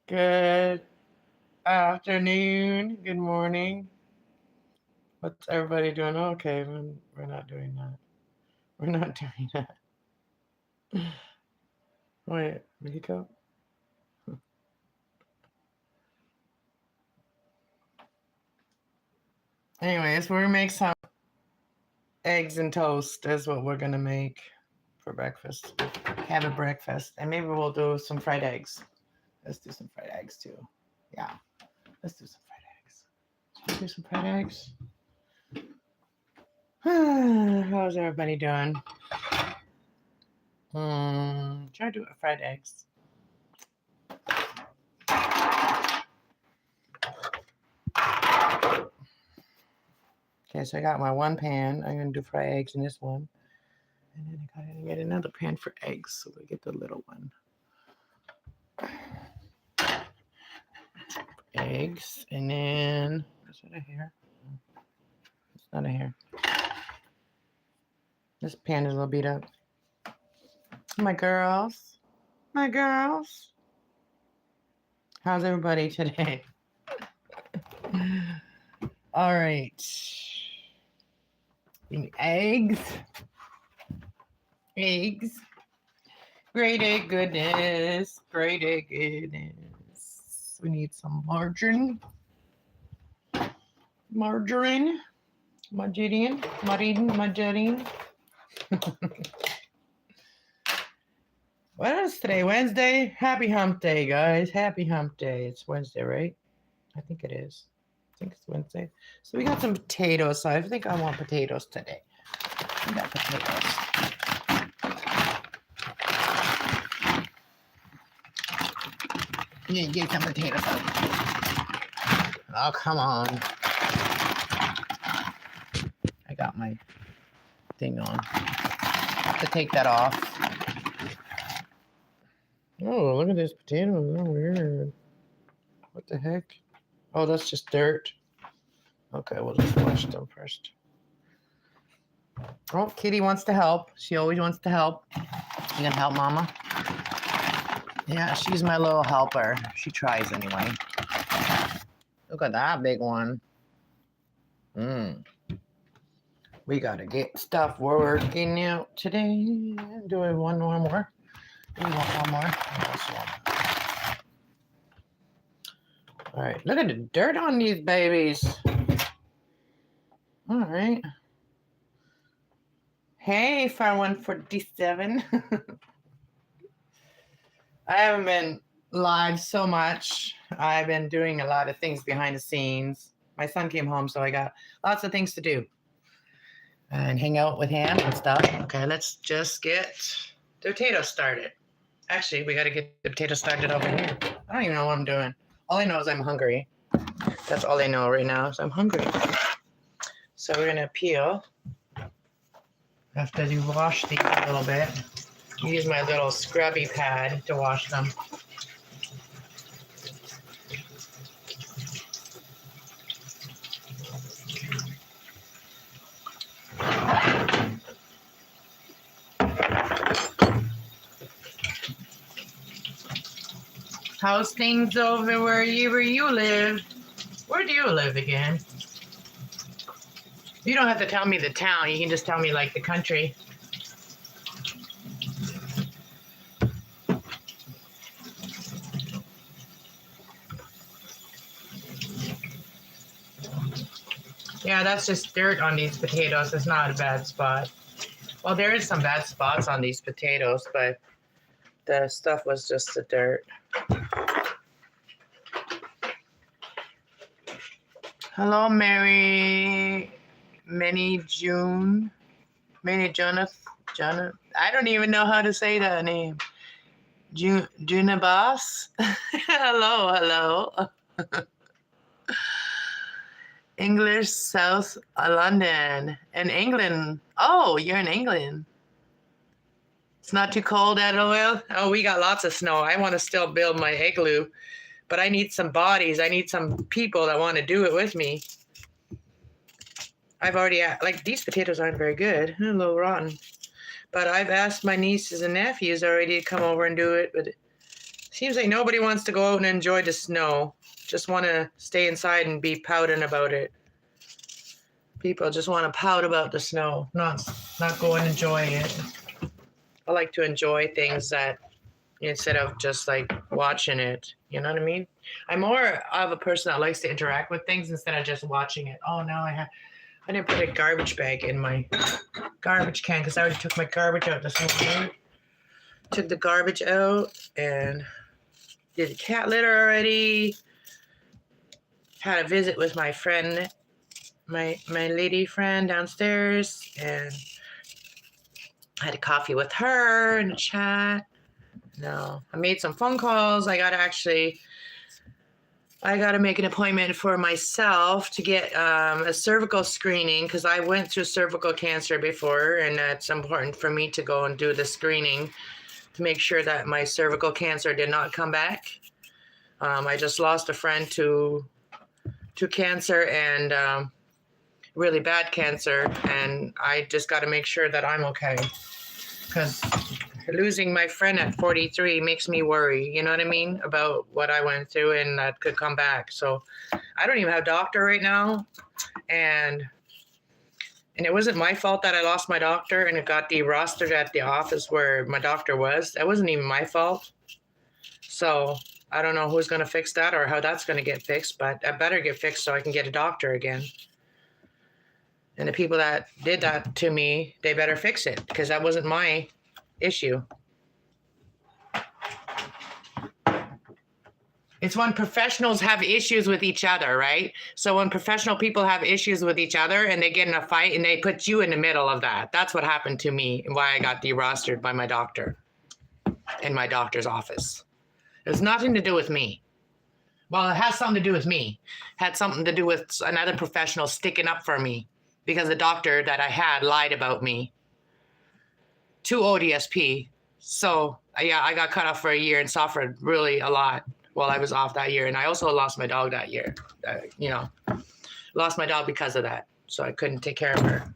Good afternoon. Good morning. What's everybody doing? Okay, we're not doing that. We're not doing that. Wait, Mexico? Anyways, we're gonna make some eggs and toast. That's what we're gonna make for breakfast. Have a breakfast, and maybe we'll do some fried eggs. Let's do some fried eggs too. Yeah, let's do some fried eggs. Should we do some fried eggs? How's everybody doing? Try to do fried eggs. Okay, so I got my one pan. I'm gonna do fried eggs in this one. And then I gotta get another pan for eggs, so we get the little one. Eggs, and then is that a hair? It's not a hair. This pan is a little beat up. My girls. My girls. How's everybody today? All right. Eggs. Eggs. Great egg goodness. Great egg goodness. We need some margarine. Margarine. Margarine. What is today? Wednesday? Happy hump day, guys. Happy hump day. It's Wednesday, right? I think it is. I think it's Wednesday. So we got some potatoes. So I think I want potatoes today. We got potatoes. You need to get some potatoes out. Oh, come on. I got my thing on. I have to take that off. Oh, look at these potatoes. They're weird. What the heck? Oh, that's just dirt. Okay, we'll just wash them first. Oh, Kitty wants to help. She always wants to help. You gonna help Mama? Yeah, she's my little helper. She tries anyway. Look at that big one. We gotta get stuff working out today. Do we want one more? Do we want one more? All right, look at the dirt on these babies. All right. Hey, 5147. I haven't been live so much. I've been doing a lot of things behind the scenes. My son came home, so I got lots of things to do and hang out with him and stuff. Okay, let's just get the potatoes started. Actually, we got to get the potatoes started over here. I don't even know what I'm doing. All I know is I'm hungry. That's all I know right now is I'm hungry. So we're going to peel. After you wash these a little bit, use my little scrubby pad to wash them. How's things over where you live? Where do you live again? You don't have to tell me the town. You can just tell me like the country. Yeah, that's just dirt on these potatoes. It's not a bad spot. Well, there is some bad spots on these potatoes, but the stuff was just the dirt. Hello, Mary. Jonathan. I don't even know how to say that name. Junabas. hello. English South London. In England. Oh, you're in England. It's not too cold at all. Oh, we got lots of snow. I want to still build my igloo, but I need some bodies. I need some people that want to do it with me. I've already, like, these potatoes aren't very good. They're a little rotten. But I've asked my nieces and nephews already to come over and do it, but Seems like nobody wants to go out and enjoy the snow. Just want to stay inside and be pouting about it. People just want to pout about the snow, not go and enjoy it. I like to enjoy things that instead of just like watching it. You know what I mean? I'm more of a person that likes to interact with things instead of just watching it. Oh no, I didn't put a garbage bag in my garbage can because I already took my garbage out this morning. Took the garbage out and did the cat litter already. Had a visit with my friend, my lady friend downstairs, and I had a coffee with her and a chat. No, I made some phone calls. I gotta make an appointment for myself to get a cervical screening because I went through cervical cancer before, and it's important for me to go and do the screening to make sure that my cervical cancer did not come back. I just lost a friend to cancer and really bad cancer, and I just got to make sure that I'm okay because losing my friend at 43 makes me worry, you know what I mean, about what I went through and that could come back. So I don't even have a doctor right now, and it wasn't my fault that I lost my doctor and it got de-rostered at the office where my doctor was. That wasn't even my fault. So I don't know who's going to fix that or how that's going to get fixed, but I better get fixed so I can get a doctor again. And the people that did that to me, they better fix it because that wasn't my issue. It's when professionals have issues with each other, right? So when professional people have issues with each other and they get in a fight and they put you in the middle of that. That's what happened to me and why I got de-rostered by my doctor in my doctor's office. It has nothing to do with me. Well, it has something to do with me. It had something to do with another professional sticking up for me because the doctor that I had lied about me to ODSP. So yeah, I got cut off for a year and suffered really a lot while I was off that year. And I also lost my dog that year. Lost my dog because of that. So I couldn't take care of her.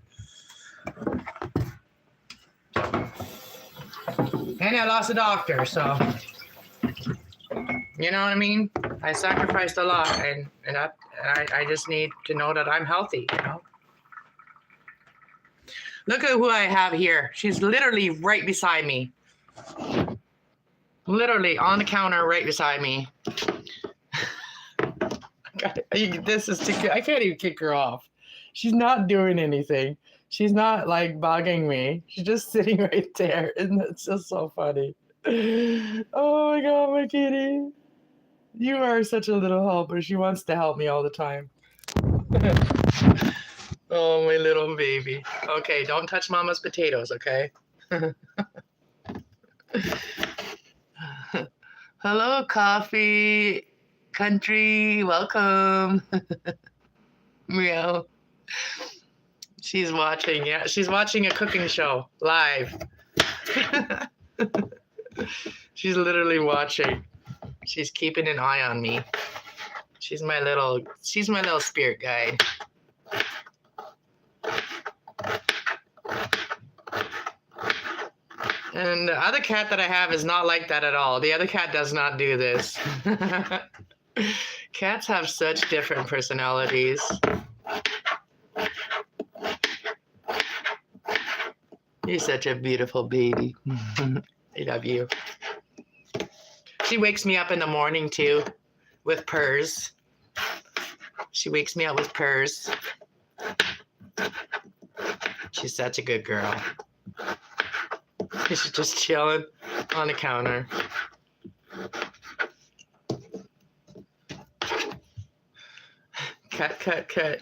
And I lost a doctor, so you know what I mean? I sacrificed a lot, and I just need to know that I'm healthy, you know? Look at who I have here. She's literally right beside me. Literally on the counter right beside me. This is too good. I can't even kick her off. She's not doing anything. She's not like bugging me. She's just sitting right there. And it's just so funny. Oh my God, my kitty. You are such a little helper. She wants to help me all the time. Oh, my little baby. Okay, don't touch Mama's potatoes, okay? Hello, coffee country. Welcome. Meow. She's watching. Yeah, she's watching a cooking show live. She's literally watching. She's keeping an eye on me. She's my little spirit guide. And the other cat that I have is not like that at all. The other cat does not do this. Cats have such different personalities. You're such a beautiful baby. I love you. She wakes me up in the morning too with purrs. She wakes me up with purrs. She's such a good girl. She's just chilling on the counter. Cut.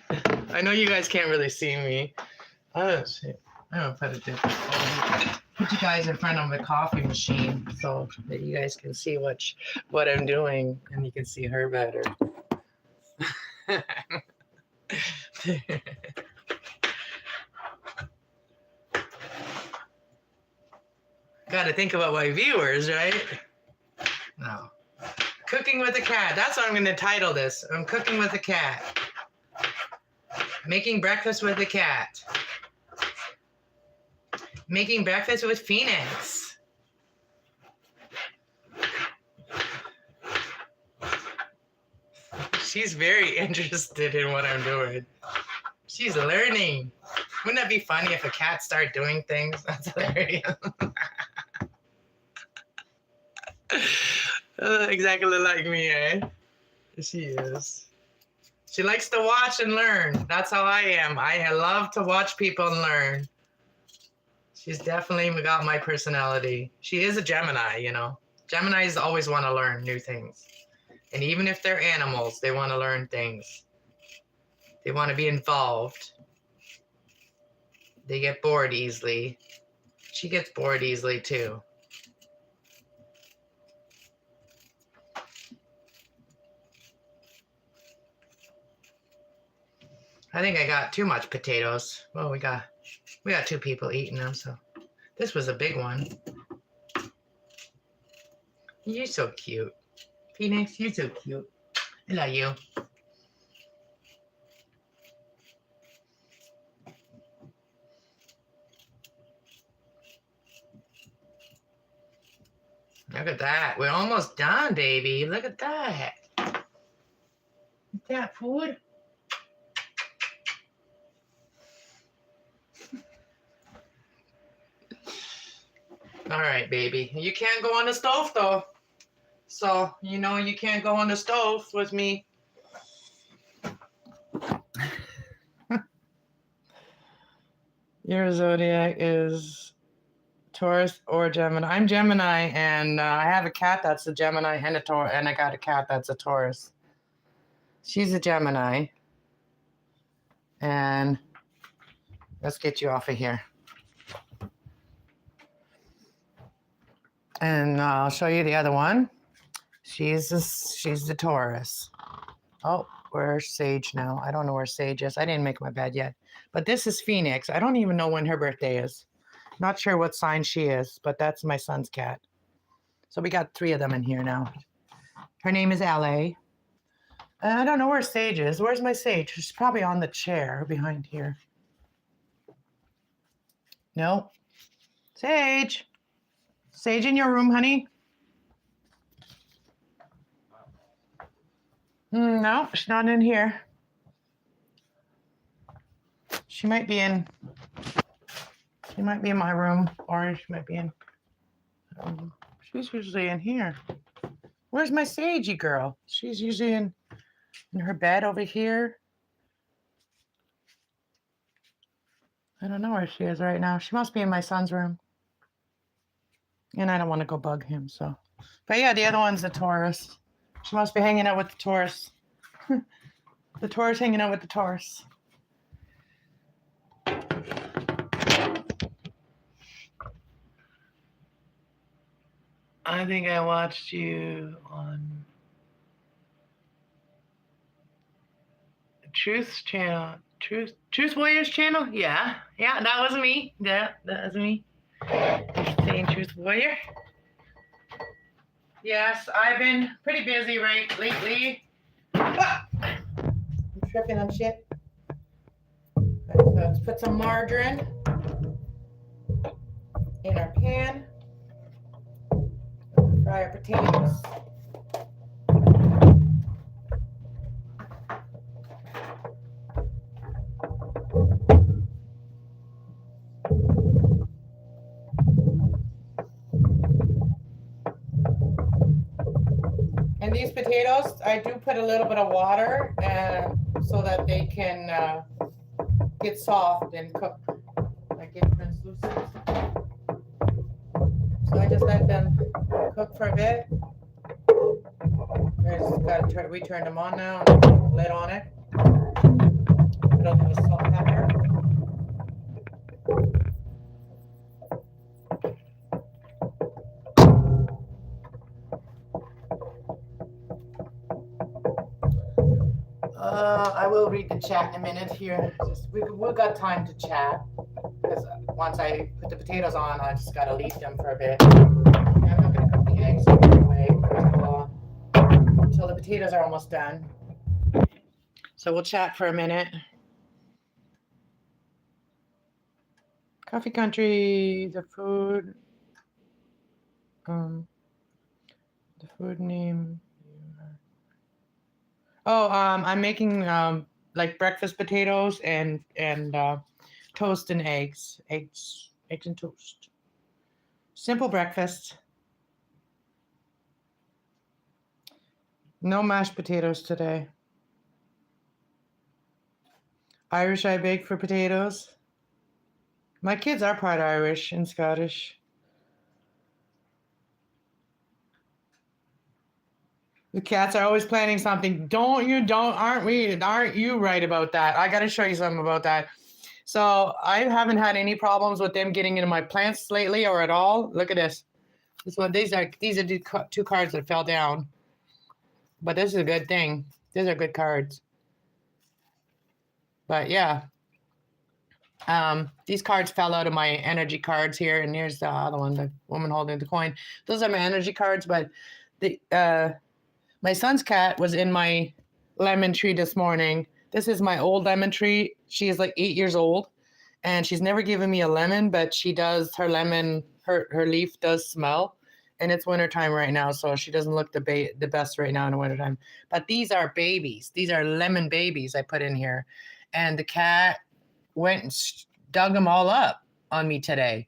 I know you guys can't really see me. Oh, shit. I'm going to put it different. Put you guys in front of the coffee machine so that you guys can see what I'm doing and you can see her better. Got to think about my viewers, right? No. Cooking with a cat. That's what I'm going to title this. I'm cooking with a cat. Making breakfast with a cat. Making breakfast with Phoenix. She's very interested in what I'm doing. She's learning. Wouldn't that be funny if a cat started doing things? That's hilarious. Exactly like me, eh? She is. She likes to watch and learn. That's how I am. I love to watch people and learn. She's definitely got my personality. She is a Gemini, you know. Geminis always want to learn new things. And even if they're animals, they want to learn things. They want to be involved. They get bored easily. She gets bored easily too. I think I got too much potatoes. Well, we got 2 people eating them, so this was a big one. You're so cute. Phoenix, you're so cute. I love you. Look at that. We're almost done, baby. Look at that. Is that food? All right, baby. You can't go on the stove, though. So, you know you can't go on the stove with me. Your zodiac is Taurus or Gemini. I'm Gemini, and I have a cat that's a Gemini and a Taurus, and I got a cat that's a Taurus. She's a Gemini. And let's get you off of here. And I'll show you the other one. She's the Taurus. Oh, where's Sage now? I don't know where Sage is. I didn't make my bed yet. But this is Phoenix. I don't even know when her birthday is. Not sure what sign she is, but that's my son's cat. So we got 3 of them in here now. Her name is LA. I don't know where Sage is. Where's my Sage? She's probably on the chair behind here. No. Sage. Sage in your room, honey? No, she's not in here. She might be in my room, or she might be in, she's usually in here. Where's my Sagey girl? She's usually in her bed over here. I don't know where she is right now. She must be in my son's room. And I don't want to go bug him, so. But yeah, the other one's the Taurus. She must be hanging out with the Taurus. The Taurus hanging out with the Taurus. I think I watched you on Truth's channel. Truth Warriors channel? Yeah, that was me. Yeah, that was me. Saying Truth Warrior. Yes, I've been pretty busy lately. Ah! I'm tripping on shit. Let's put some margarine in our pan. Fry our potatoes. And these potatoes, I do put a little bit of water so that they can get soft and cook, like get translucent. So I just let them cook for a bit. We turned them on now, and lid on it. Put a little salt and pepper. I will read the chat in a minute here. We've got time to chat, because once I put the potatoes on, I just gotta leave them for a bit. I'm not gonna cook the eggs anyway until the potatoes are almost done. So we'll chat for a minute. Coffee Country, the food name. Oh, I'm making like breakfast potatoes and toast and eggs and toast. Simple breakfast. No mashed potatoes today. Irish I bake for potatoes. My kids are part Irish and Scottish. The cats are always planning something. Aren't you right about that? I got to show you something about that. So I haven't had any problems with them getting into my plants lately or at all. Look at this. These are the two cards that fell down. But this is a good thing. These are good cards. But yeah. These cards fell out of my energy cards here, and here's the other one, the woman holding the coin. Those are my energy cards, but the my son's cat was in my lemon tree this morning. This is my old lemon tree. She is like 8 years old, and she's never given me a lemon, but she does. Her lemon, her leaf does smell, and it's wintertime right now, so she doesn't look the best right now in the wintertime. But these are babies. These are lemon babies I put in here, and the cat went and dug them all up on me today.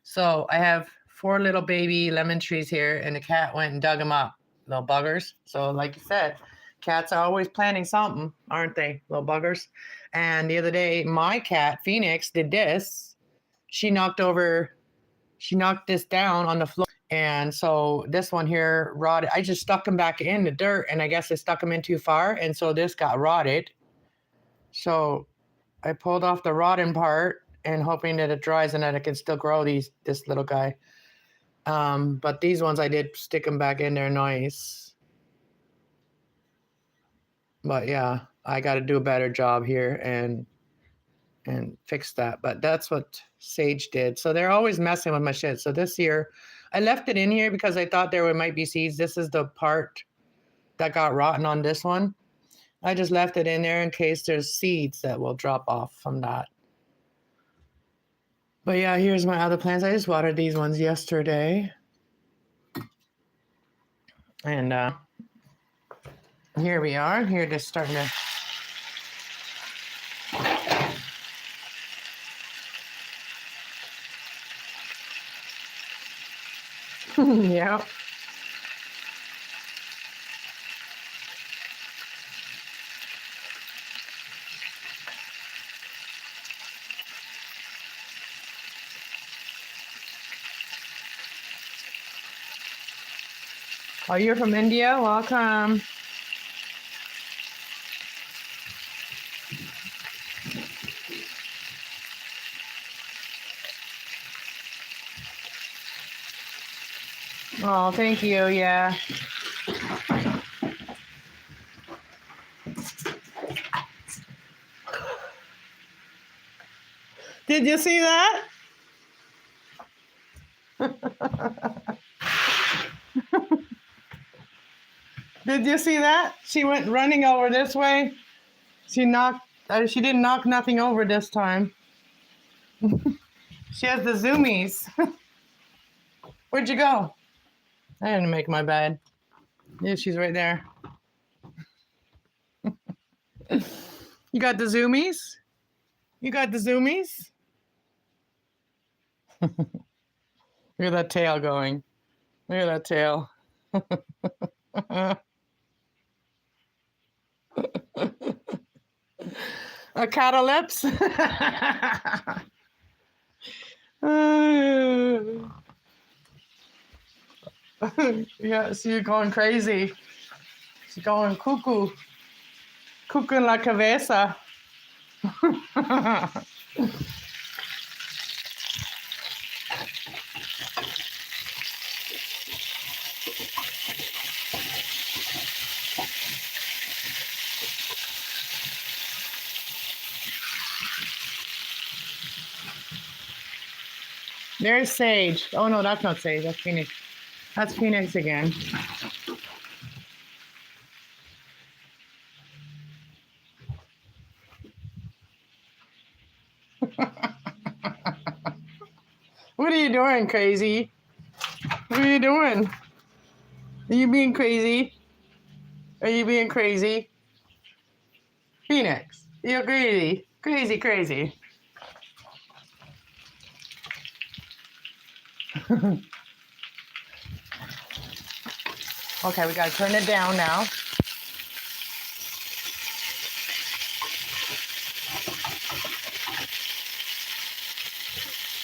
So I have 4 little baby lemon trees here, and the cat went and dug them up, little buggers. So like you said, cats are always planning something, aren't they, little buggers? And the other day, my cat, Phoenix, did this. She knocked this down on the floor. And so this one here rotted. I just stuck them back in the dirt, and I guess I stuck them in too far. And so this got rotted. So I pulled off the rotten part and hoping that it dries and that it can still grow this little guy. But these ones I did stick them back in there nice. But yeah, I got to do a better job here and fix that. But that's what Sage did. So they're always messing with my shit. So this year I left it in here because I thought there might be seeds. This is the part that got rotten on this one. I just left it in there in case there's seeds that will drop off from that. But yeah, here's my other plants. I just watered these ones yesterday. And here we are. Here just starting to... yeah. Oh, you're from India? Welcome. Oh, thank you. Yeah. Did you see that? Did you see that? She went running over this way. She didn't knock nothing over this time. She has the zoomies. Where'd you go? I didn't make my bed. Yeah, she's right there. You got the zoomies? You got the zoomies? Look at that tail going. Look at that tail. A catalepse? Yeah, so you're going crazy. She's going cuckoo. Cuckoo en la cabeza. There's Sage. Oh no, that's not Sage. That's Phoenix. That's Phoenix again. What are you doing, crazy? What are you doing? Are you being crazy? Are you being crazy? Phoenix, you're crazy. Crazy, crazy. Okay, we gotta turn it down now.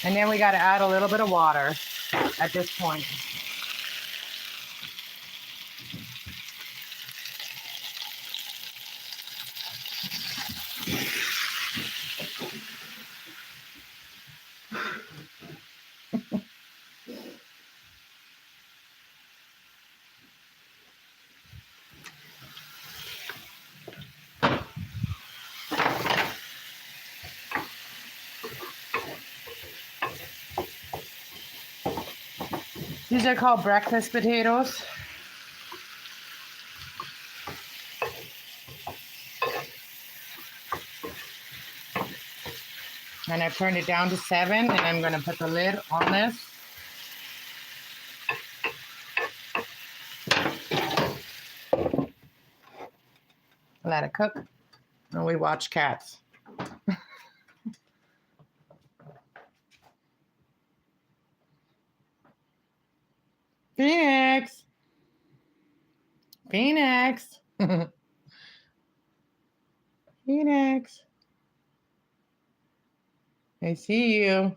And then we gotta add a little bit of water at this point. These are called breakfast potatoes. And I've turned it down to 7, and I'm gonna put the lid on this. Let it cook, and we watch cats. Phoenix! Phoenix! Phoenix! I see you.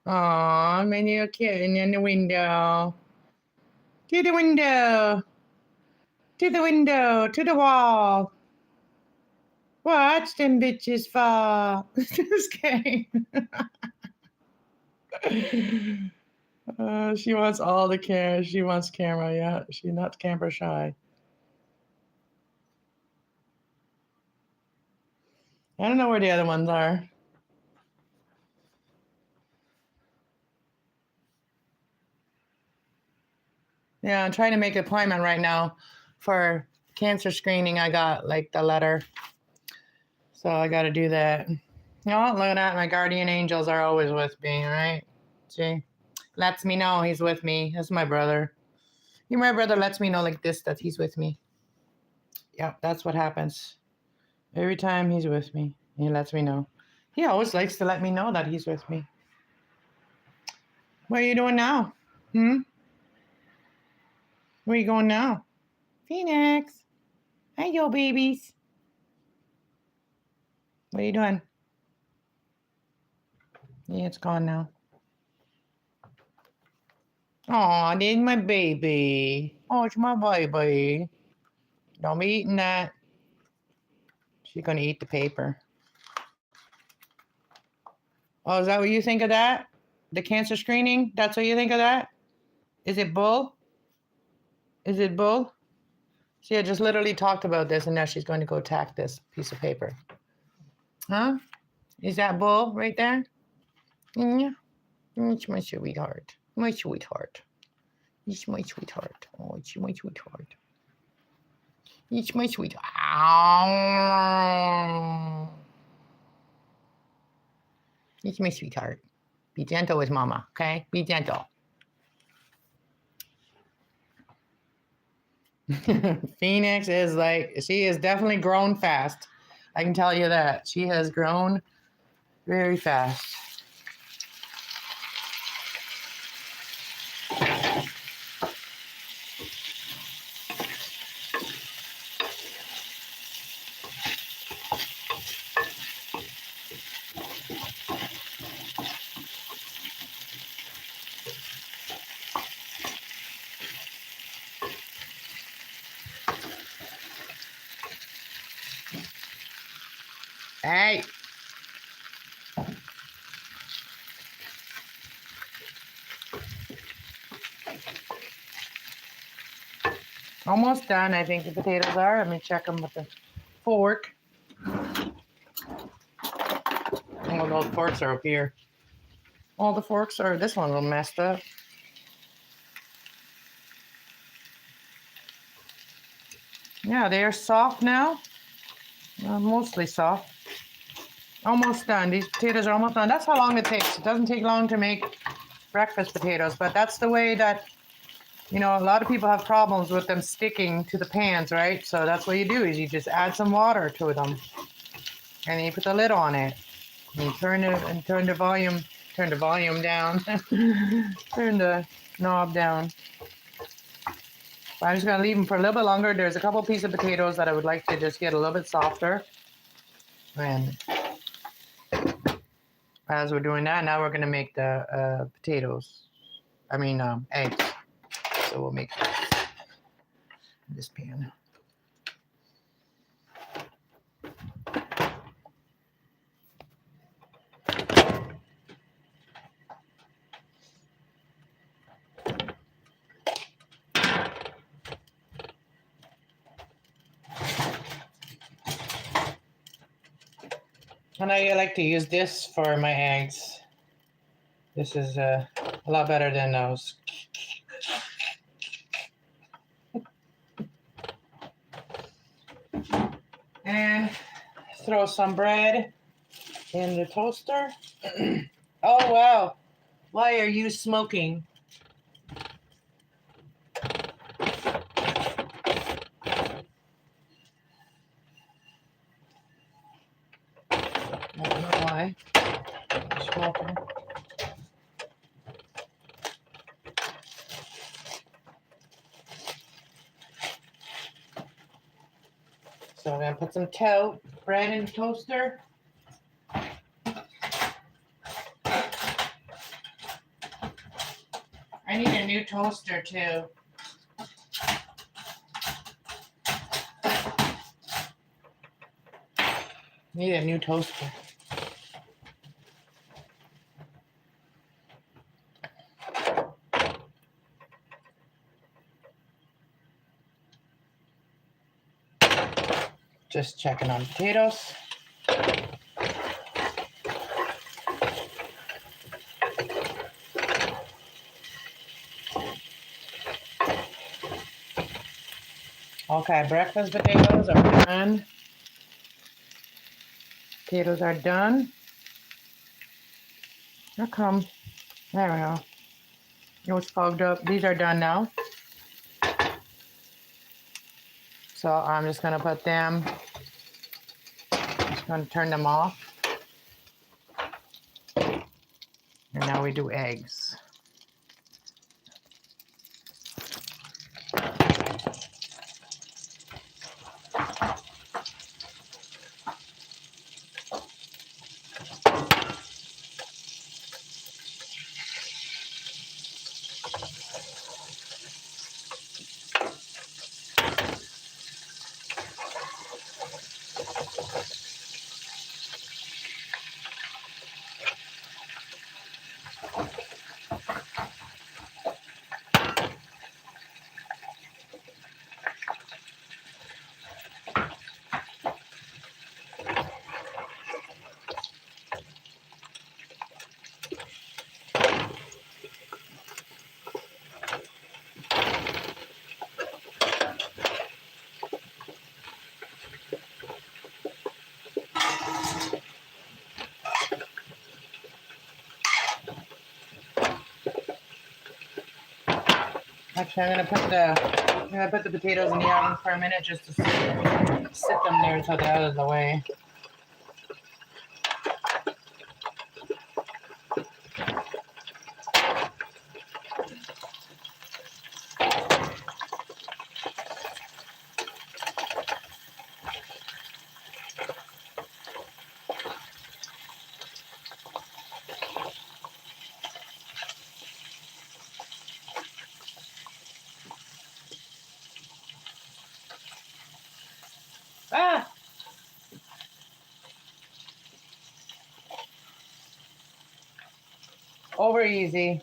Aw, man, you're kidding in the window. To the window. To the window. To the wall. Watch them bitches fall. Just kidding. She wants all the camera. She wants camera, yeah. She's not camera shy. I don't know where the other ones are. Yeah, I'm trying to make an appointment right now for cancer screening. I got like the letter. So I got to do that. Oh, look at that. My guardian angels are always with me, right? See? Lets me know he's with me. That's my brother. My brother lets me know like this that he's with me. Yep, that's what happens. Every time he's with me, he lets me know. He always likes to let me know that he's with me. What are you doing now? Where are you going now? Phoenix. Hi, yo, babies. What are you doing? Yeah, it's gone now. Oh, there's my baby. Oh, it's my baby. Don't be eating that. She's going to eat the paper. Oh, is that what you think of that? The cancer screening? That's what you think of that? Is it bull? Is it bull? She had just literally talked about this, and now she's going to go attack this piece of paper. Huh? Is that bull right there? Yeah. It's my sweetheart. My sweetheart. It's my sweetheart. Oh, it's my sweetheart. It's my sweetheart. Ow. It's my sweetheart. Be gentle with mama, okay? Be gentle. Phoenix is like, she has definitely grown fast. I can tell you that. She has grown very fast. Hey. Almost done, I think the potatoes are. Let me check them with the fork. Oh, those forks are up here. All the forks are, this one's all messed up. Yeah, they are soft now. Mostly soft. Almost done. These potatoes are almost done. That's how long it takes. It doesn't take long to make breakfast potatoes, but that's the way that, you know, a lot of people have problems with them sticking to the pans, right? So that's what you do is you just add some water to them and you put the lid on it. And you turn the volume down, turn the knob down. But I'm just gonna leave them for a little bit longer. There's a couple pieces of potatoes that I would like to just get a little bit softer. And as we're doing that, now we're gonna make the eggs. So we'll make this pan. And I like to use this for my eggs. This is a lot better than those. And throw some bread in the toaster. Oh, wow. Why are you smoking? I don't know why. Smoking. So I'm going to put some bread in the toaster. I need a new toaster too. Need a new toaster. Just checking on potatoes. Okay, breakfast potatoes are done. Potatoes are done. How come? There we go. It was fogged up. These are done now. So I'm just going to put them, just going to turn them off. And now we do eggs. Actually, I'm gonna put the potatoes in the oven for a minute just to sit them there so they're out of the way. Ah! Over easy.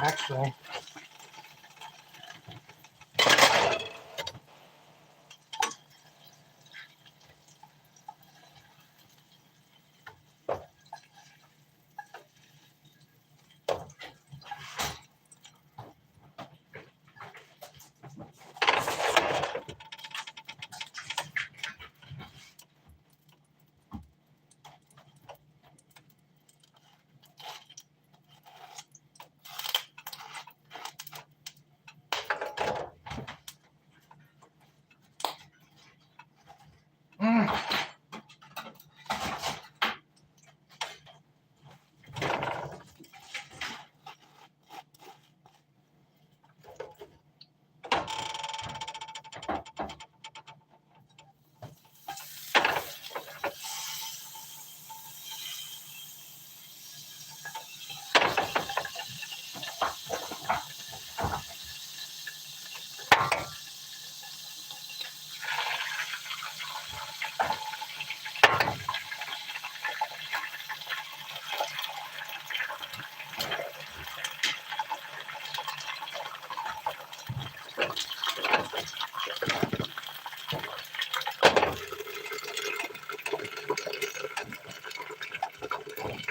Actually,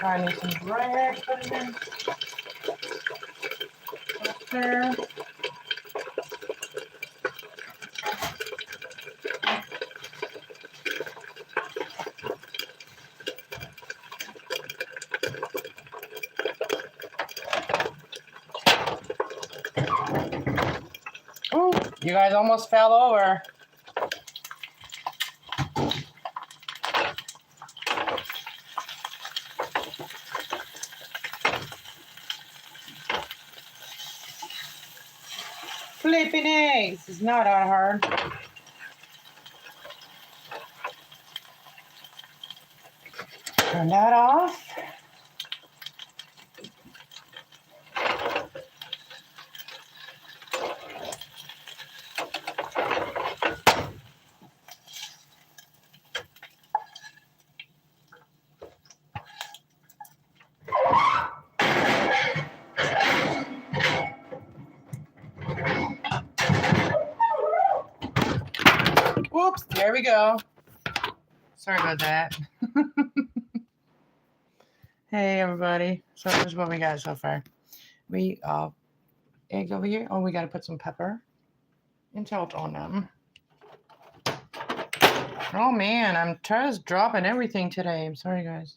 I need some bread. Put it in there. Ooh, you guys almost fell over. Flipping eggs is not that hard. Turn that off. Whoops, there we go. Sorry about that. Hey everybody. So here's what we got so far. We egg over here. Oh, we gotta put some pepper and salt on them. Oh man, I'm just dropping everything today. I'm sorry guys.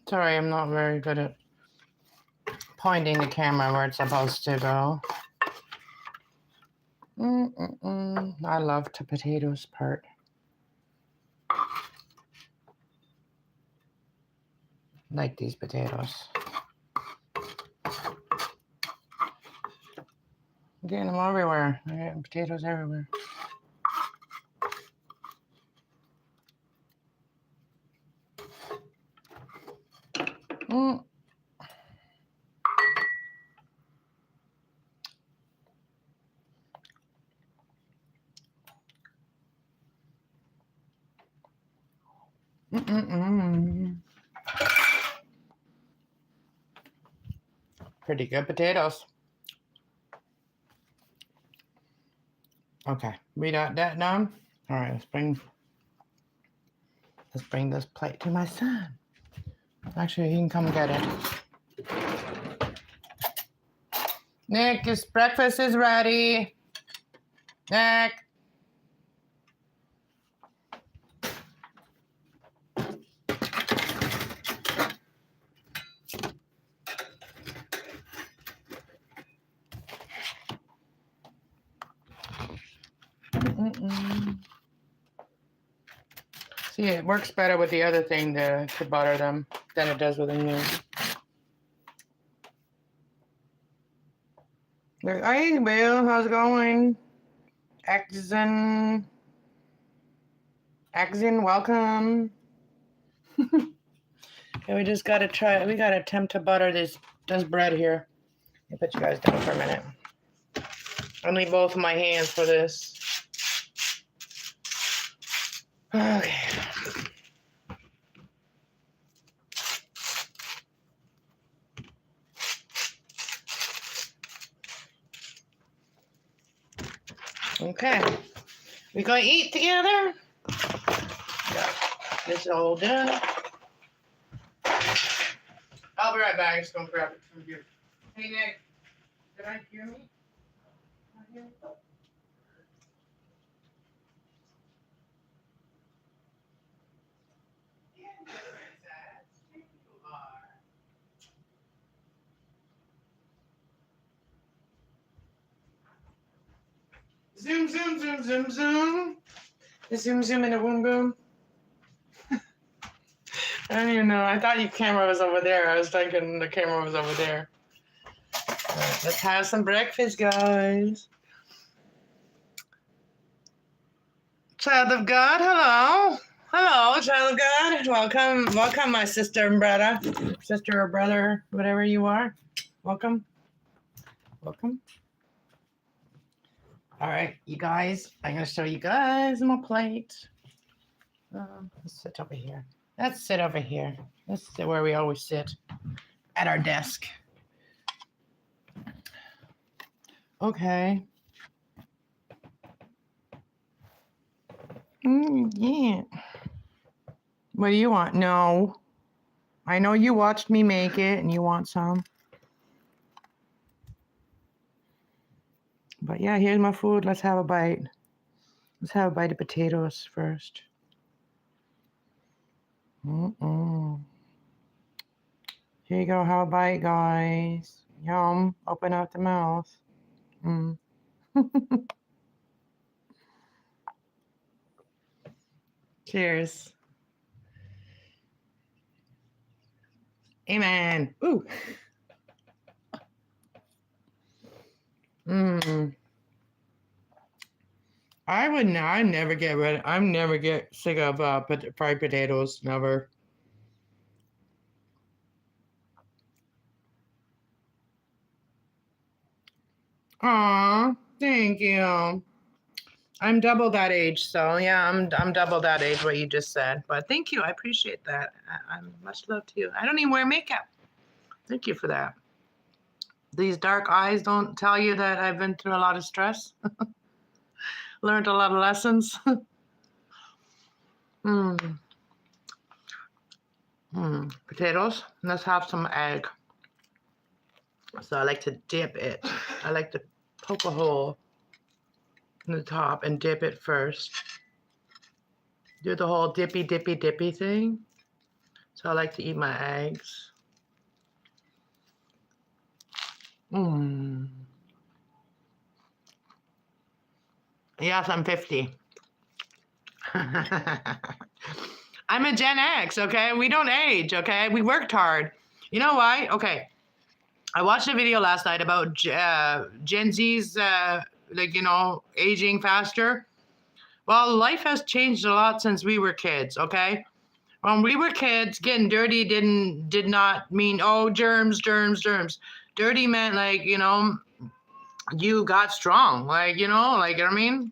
Sorry, I'm not very good at pointing the camera where it's supposed to go. I love the potatoes part. Like these potatoes. I'm getting them everywhere. I'm getting potatoes everywhere. Pretty good potatoes. Okay, we got that done. All right, let's bring this plate to my son. Actually, he can come get it. Nick, his breakfast is ready. Nick. See, it works better with the other thing to butter them than it does with a new. Hey, Bill, how's it going? Axon, welcome. Okay, we just gotta try. We gotta attempt to butter this bread here. Let me put you guys down for a minute. I need both of my hands for this. Okay. Okay. We gonna eat together? Yeah. This is all done. I'll be right back. I'm just gonna grab it from here. Hey Nick, did I hear me? Zoom, zoom, zoom, zoom, zoom. The zoom, zoom, and a boom, boom. I don't even know. I thought your camera was over there. I was thinking the camera was over there. All right, let's have some breakfast, guys. Child of God, hello. Hello, child of God. Welcome, my sister and brother. Sister or brother, whatever you are. Welcome. Welcome. All right, you guys, I'm going to show you guys my plate. Let's sit over here. Let's sit over here. Let's sit where we always sit, at our desk. Okay. Yeah. What do you want? No. I know you watched me make it and you want some. But yeah, here's my food. Let's have a bite. Let's have a bite of potatoes first. Here you go. Have a bite, guys. Yum. Open up the mouth. Cheers. Amen. Ooh. I never get sick of fried potatoes. Never. Aw, thank you. I'm double that age, so yeah, I'm double that age. What you just said, but thank you. I appreciate that. I'm much love to you. I don't even wear makeup. Thank you for that. These dark eyes don't tell you that I've been through a lot of stress. Learned a lot of lessons. Potatoes. Let's have some egg. So I like to dip it. I like to poke a hole in the top and dip it first. Do the whole dippy thing. So I like to eat my eggs. Yes, I'm 50. I'm a Gen X, okay? We don't age, okay? We worked hard. You know why? Okay. I watched a video last night about Gen Z's, aging faster. Well, life has changed a lot since we were kids, okay? When we were kids, getting dirty did not mean, oh, germs. Dirty meant, you got strong, you know what I mean?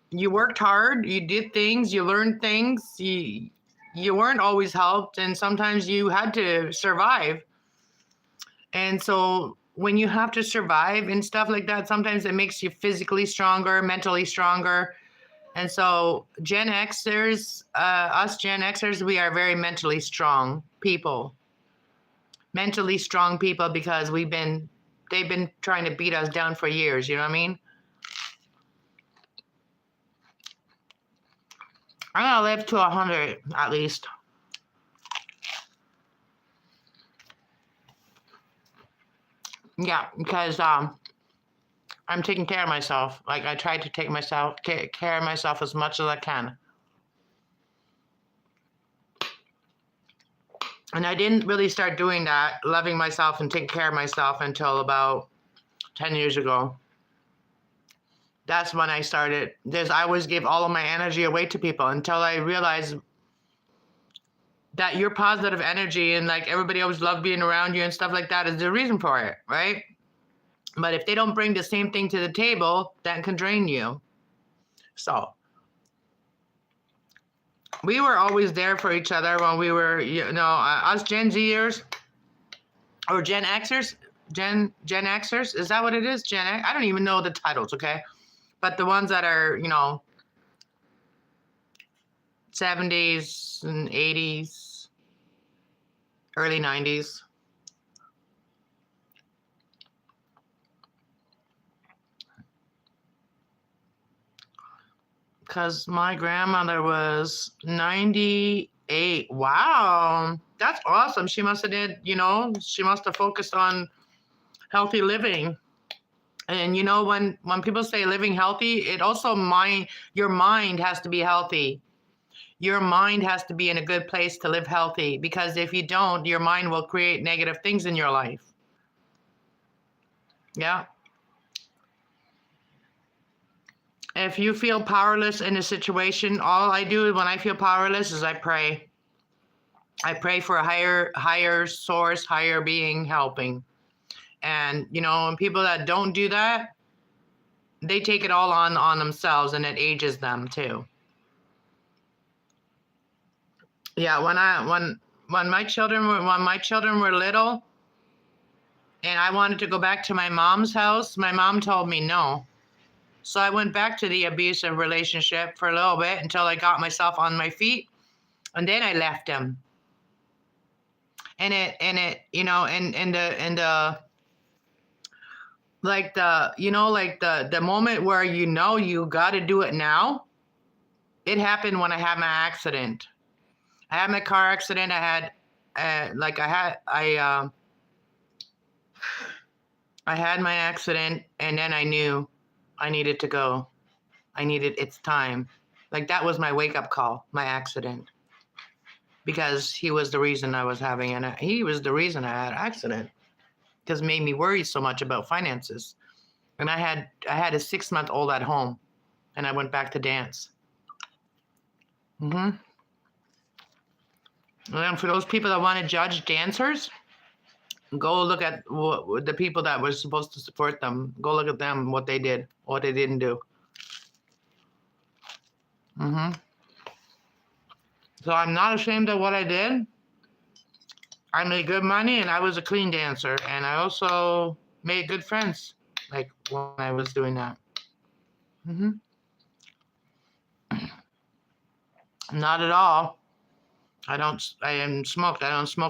You worked hard, you did things, you learned things, you weren't always helped, and sometimes you had to survive. And so when you have to survive and stuff like that, sometimes it makes you physically stronger, mentally stronger. And so Gen Xers, us Gen Xers, we are very mentally strong people. Mentally strong people because they've been trying to beat us down for years, you know what I mean? I'm gonna live to 100 at least. Yeah, because I'm taking care of myself. I try to take care of myself as much as I can. And I didn't really start doing that, loving myself and taking care of myself until about 10 years ago. That's when I started. I always give all of my energy away to people until I realized that your positive energy and everybody always loved being around you and stuff like that is the reason for it, right? But if they don't bring the same thing to the table, that can drain you. So we were always there for each other when we were, us Gen Zers or Gen Xers, Gen Xers. Is that what it is? Gen X? I don't even know the titles, okay? But the ones that are, 70s and 80s, early 90s. Because my grandmother was 98. Wow. That's awesome. She must have focused on healthy living. And when people say living healthy, it also your mind has to be healthy. Your mind has to be in a good place to live healthy, because if you don't, your mind will create negative things in your life. Yeah. If you feel powerless in a situation, all I do when I feel powerless is I pray. I pray for a higher source, higher being helping. And, you know, and people that don't do that, they take it all on themselves, and it ages them too. Yeah, when my children were little and I wanted to go back to my mom's house, my mom told me no. So I went back to the abusive relationship for a little bit until I got myself on my feet, and then I left him. And it, you know, and the like the, you know, like the moment where you know you got to do it now, it happened when I had my accident. I had my car accident. I had I had my accident, and then I knew I needed to go. It's time. Like, that was my wake up call, my accident. Because he was the reason he was the reason I had an accident. Because it made me worry so much about finances. And I had a 6-month-old at home, and I went back to dance. And for those people that want to judge dancers, go look at the people that were supposed to support them. Go look at them, what they did, what they didn't do. So I'm not ashamed of what I did. I made good money, and I was a clean dancer. And I also made good friends, like, when I was doing that. Not at all. I don't smoke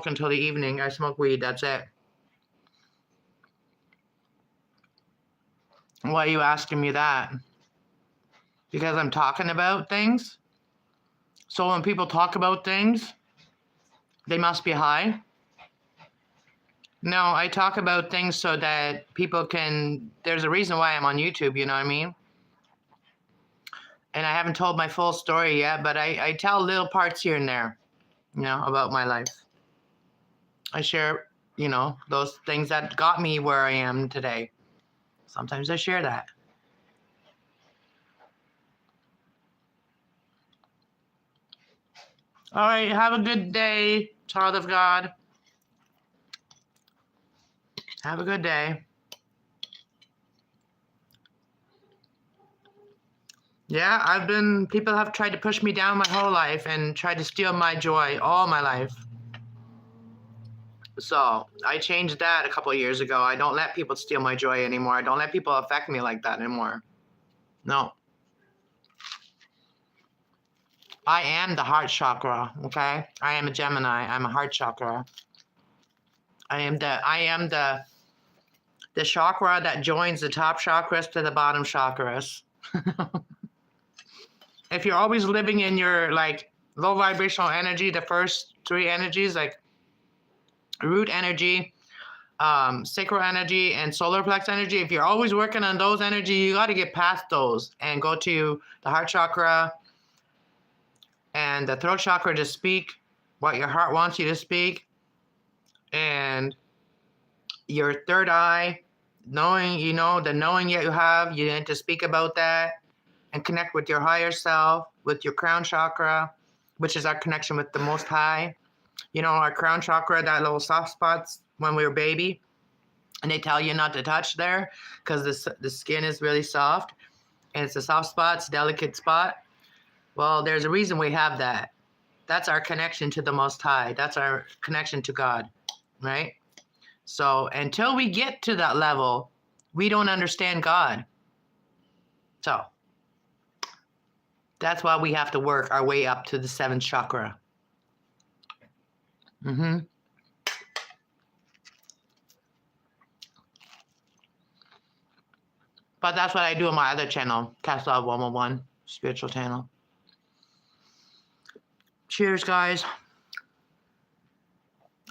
until the evening. I smoke weed, that's it. Why are you asking me that? Because I'm talking about things? So when people talk about things, they must be high? No, I talk about things so that people can, there's a reason why I'm on YouTube, you know what I mean? And I haven't told my full story yet, but I tell little parts here and there, you know, about my life. I share, you know, those things that got me where I am today. Sometimes I share that. All right, have a good day, child of God. Have a good day. Yeah, people have tried to push me down my whole life and tried to steal my joy all my life. So I changed that a couple of years ago. I don't let people steal my joy anymore. I don't let people affect me like that anymore. No. I am the heart chakra, okay? I am a Gemini. I'm a heart chakra. I am the chakra that joins the top chakras to the bottom chakras. If you're always living in your, like, low vibrational energy, the first 3 energies, like root energy, sacral energy, and solar plex energy, if you're always working on those energy, you got to get past those and go to the heart chakra and the throat chakra to speak what your heart wants you to speak, and your third eye, knowing, you know, the knowing that you have, you need to speak about that and connect with your higher self, with your crown chakra, which is our connection with the Most High. You know, our crown chakra, that little soft spots when we were baby, and they tell you not to touch there because the skin is really soft, and it's a soft spot, it's a delicate spot. Well, there's a reason we have that. That's our connection to the Most High. That's our connection to God, right? So until we get to that level, we don't understand God. So that's why we have to work our way up to the 7th chakra. But that's what I do on my other channel, Kass Love 101, spiritual channel. Cheers, guys.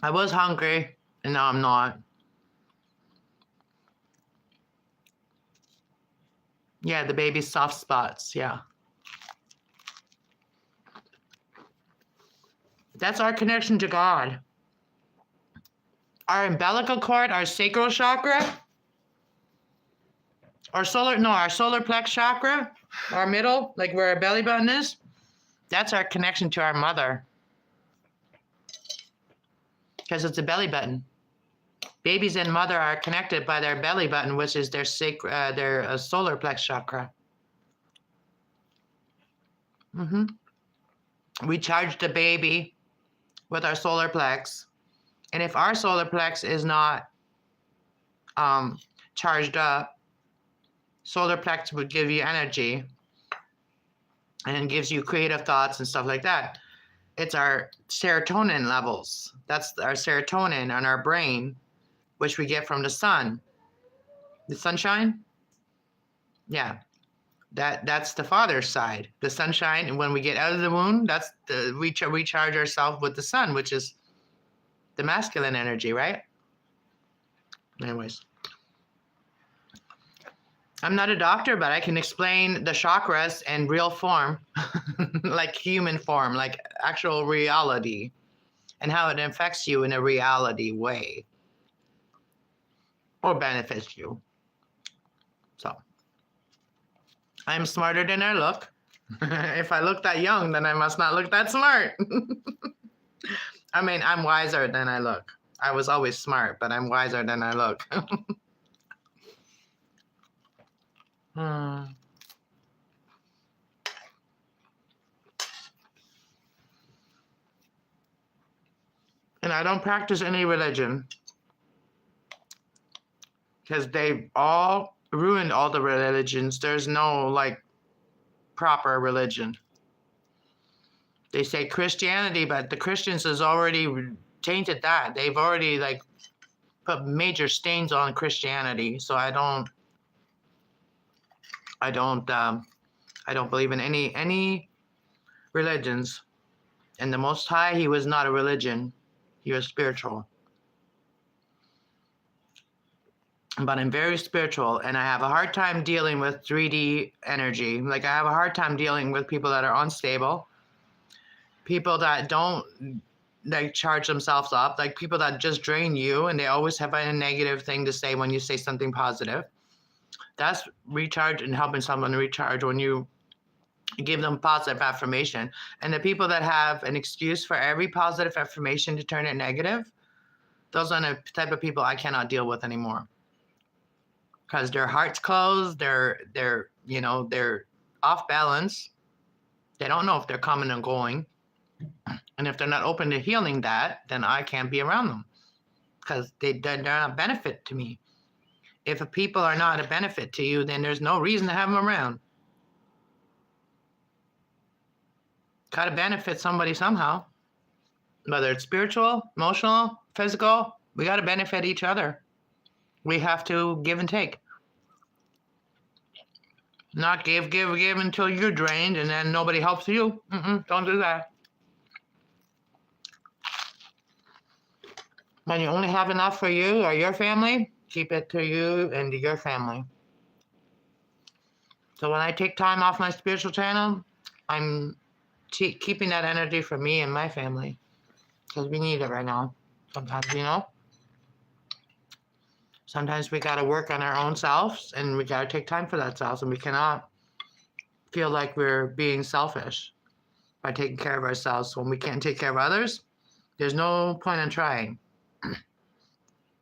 I was hungry, and now I'm not. Yeah, the baby's soft spots, yeah. That's our connection to God. Our umbilical cord, our sacral chakra, our solar plex chakra, our middle, like where our belly button is, that's our connection to our mother. Because it's a belly button. Babies and mother are connected by their belly button, which is their solar plex chakra. We charge the baby with our solar plex. And if our solar plex is not charged up, solar plex would give you energy and gives you creative thoughts and stuff like that. It's our serotonin levels. That's our serotonin on our brain, which we get from the sun. The sunshine? Yeah. That's the father's side. The sunshine, and when we get out of the womb, that's we charge ourselves with the sun, which is the masculine energy, right? Anyways. I'm not a doctor, but I can explain the chakras in real form, like human form, like actual reality, and how it affects you in a reality way or benefits you. So, I'm smarter than I look. If I look that young, then I must not look that smart. I mean, I'm wiser than I look. I was always smart, but I'm wiser than I look. And I don't practice any religion because they've all ruined all the religions. There's no like proper religion. They say Christianity, but the Christians has already tainted that. They've already like put major stains on Christianity. So I don't believe in any religions. And the Most High, he was not a religion. He was spiritual. But I'm very spiritual, and I have a hard time dealing with 3D energy. Like, I have a hard time dealing with people that are unstable, people that don't like charge themselves up, like people that just drain you, and they always have a negative thing to say when you say something positive. That's recharge and helping someone recharge when you give them positive affirmation. And the people that have an excuse for every positive affirmation to turn it negative, those are the type of people I cannot deal with anymore. Because their heart's closed, they're off balance. They don't know if they're coming and going. And if they're not open to healing that, then I can't be around them. Because they're not a benefit to me. If people are not a benefit to you, then there's no reason to have them around. Got to benefit somebody somehow. Whether it's spiritual, emotional, physical, we got to benefit each other. We have to give and take. Not give until you're drained and then nobody helps you. Don't do that. When you only have enough for you or your family, keep it to you and to your family. So when I take time off my spiritual channel, I'm keeping that energy for me and my family. Because we need it right now. Sometimes, Sometimes we got to work on our own selves, and we got to take time for that self, and we cannot feel like we're being selfish by taking care of ourselves. When we can't take care of others, there's no point in trying.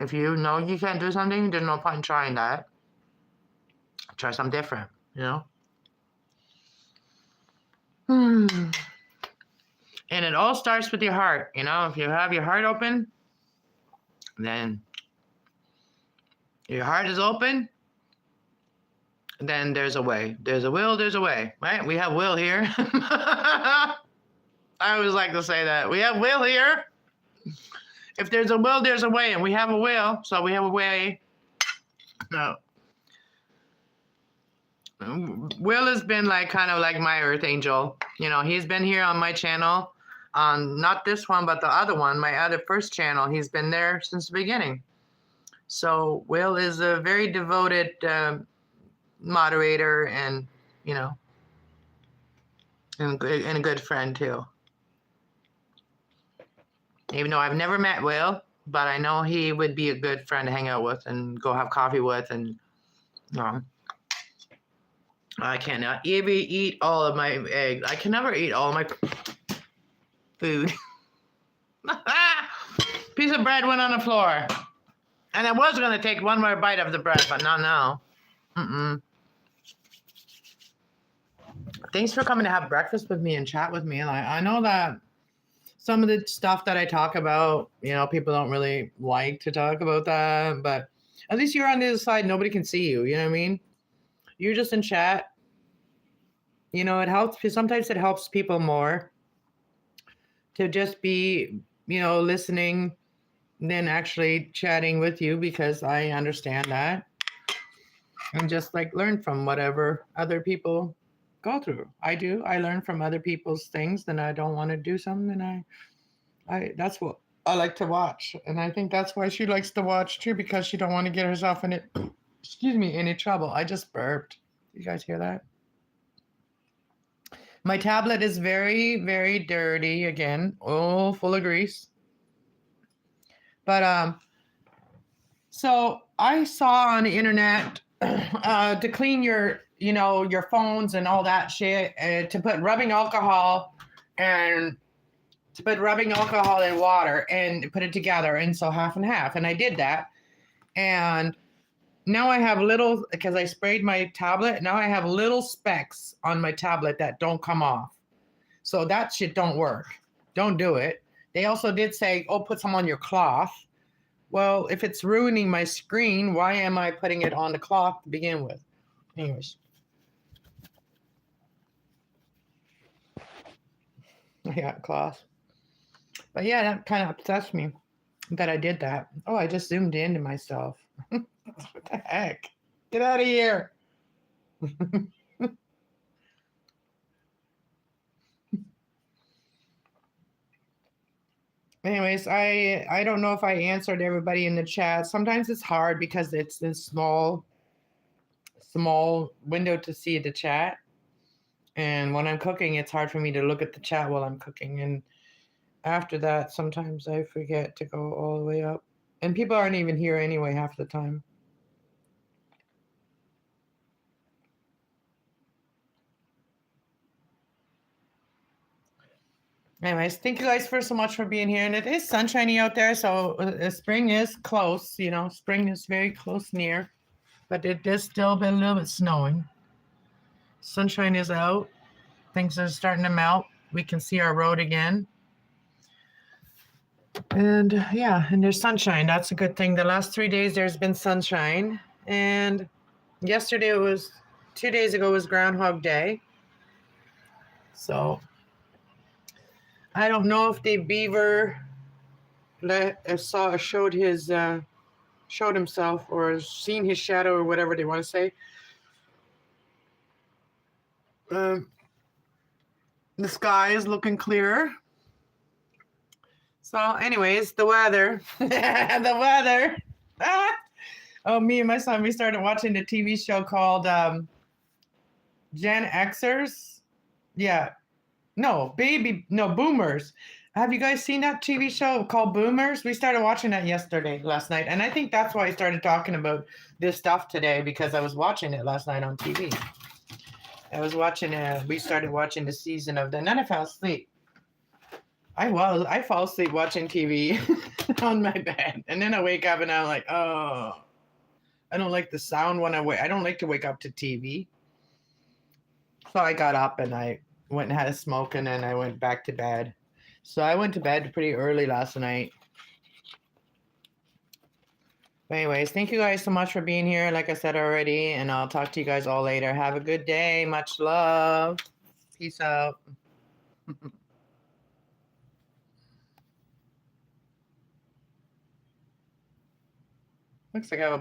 If you know you can't do something, there's no point in trying that. Try something different, And it all starts with your heart, If you have your heart open, then your heart is open, then there's a way. There's a will, there's a way, right? We have will here. I always like to say that. We have will here. If there's a will, there's a way, and we have a will, so we have a way. No. Will has been kind of like my earth angel. He's been here on my channel, on not this one, but the other one, my other first channel. He's been there since the beginning. So Will is a very devoted moderator and, and a good friend too. Even though I've never met Will, but I know he would be a good friend to hang out with and go have coffee with. And I cannot even eat all of my eggs. I can never eat all of my food. Piece of bread went on the floor. And I was going to take one more bite of the bread, but not now. Thanks for coming to have breakfast with me and chat with me. Like, I know that some of the stuff that I talk about, people don't really like to talk about that, but at least you're on the other side. Nobody can see you. You know what I mean? You're just in chat. It helps. Sometimes it helps people more to just be, listening than actually chatting with you, because I understand that. And just like learn from whatever other people go through. I do. I learn from other people's things, and I don't want to do something, and I that's what I like to watch. And I think that's why she likes to watch too, because she don't want to get herself in it, any trouble. I just burped. You guys hear that? My tablet is very, very dirty again. Oh, full of grease. But so I saw on the internet to clean your phones and all that shit, to put rubbing alcohol and in water and put it together, and so half and half. And I did that, and now I have because I sprayed my tablet. Now I have little specks on my tablet that don't come off. So that shit don't work. Don't do it. They also did say, put some on your cloth. Well, if it's ruining my screen, why am I putting it on the cloth to begin with? Anyways. I got cloth. But yeah, that kind of upsets me that I did that. Oh, I just zoomed into myself. What the heck? Get out of here. Anyways, I don't know if I answered everybody in the chat. Sometimes it's hard because it's this small window to see the chat. And when I'm cooking, it's hard for me to look at the chat while I'm cooking. And after that, sometimes I forget to go all the way up. And people aren't even here anyway half the time. Anyways, thank you guys so much for being here. And it is sunshiny out there, so spring is close. Spring is very close near. But it does still be a little bit snowing. Sunshine is out. Things are starting to melt. We can see our road again. And and there's sunshine. That's a good thing. The last 3 days there's been sunshine. And yesterday 2 days ago was Groundhog Day. So I don't know if the beaver showed himself or seen his shadow or whatever they want to say. The sky is looking clearer. So anyways, the weather. The weather. Me and my son, we started watching a TV show called Gen Xers. Yeah. Boomers. Have you guys seen that TV show called Boomers? We started watching that last night. And I think that's why I started talking about this stuff today, because I was watching it last night on TV. We started watching the season of that, and then I fell asleep. I fall asleep watching TV on my bed. And then I wake up and I'm like, oh, I don't like the sound when I wake. I don't like to wake up to TV. So I got up and I went and had a smoke, and then I went back to bed. So I went to bed pretty early last night. But anyways, thank you guys so much for being here, like I said already, and I'll talk to you guys all later. Have a good day. Much love. Peace out. Looks like I have a